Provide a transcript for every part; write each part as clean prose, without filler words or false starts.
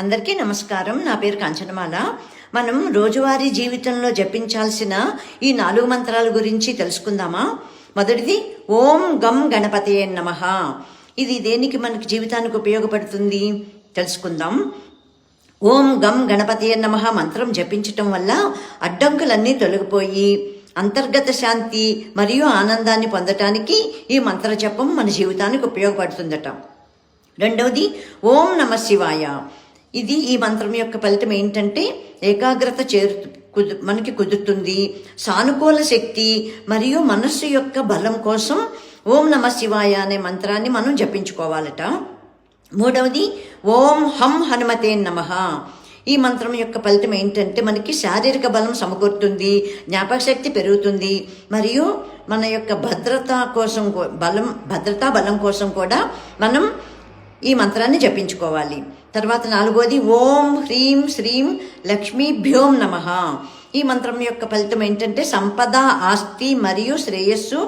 అందరికీ నమస్కారం. నా పేరు కాంచనమాల. మనం రోజువారీ జీవితంలో జపించాల్సిన ఈ 4 మంత్రాల గురించి తెలుసుకుందామా? మొదటిది ఓం గం గణపతయే నమః. ఇది దేనికి మనకి జీవితానికి ఉపయోగపడుతుంది తెలుసుకుందాం. ఓం గం గణపతయే నమః మంత్రం జపించటం వల్ల అడ్డంకులన్నీ తొలగిపోయి అంతర్గత శాంతి మరియు ఆనందాన్ని పొందటానికి ఈ మంత్ర జపం మన జీవితానికి ఉపయోగపడుతుందట. రెండవది ఓం నమ శివాయ. ఈ మంత్రం యొక్క ఫలితం ఏంటంటే ఏకాగ్రత మనకి కుదురుతుంది. సానుకూల శక్తి మరియు మనస్సు యొక్క బలం కోసం ఓం నమ శివాయ అనే మంత్రాన్ని మనం జపించుకోవాలట. మూడవది ఓం హం హనుమతే నమః. ఈ మంత్రం యొక్క ఫలితం ఏంటంటే మనకి శారీరక బలం సమకూరుతుంది, జ్ఞాపక శక్తి పెరుగుతుంది మరియు మన యొక్క భద్రతా బలం కోసం కూడా మనం ఈ మంత్రాన్ని జపించుకోవాలి. తర్వాత 4వది ఓం హ్రీం శ్రీం లక్ష్మీభ్యోం నమః. ఈ మంత్రం యొక్క ఫలితం ఏంటంటే సంపద, ఆస్తి మరియు శ్రేయస్సు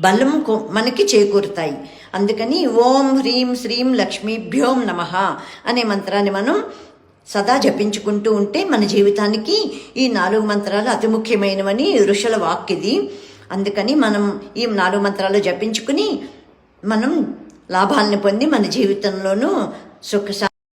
బలం మనకి చేకూరుతాయి. అందుకని ఓం హ్రీం శ్రీం లక్ష్మీభ్యోం నమః అనే మంత్రాన్ని మనం సదా జపించుకుంటూ ఉంటే మన జీవితానికి ఈ 4 మంత్రాలు అతి ముఖ్యమైనవని ఋషుల వాక్ ఇది. అందుకని మనం ఈ 4 మంత్రాలు జపించుకుని మనం లాభాలను పొంది మన జీవితంలోనూ సుఖ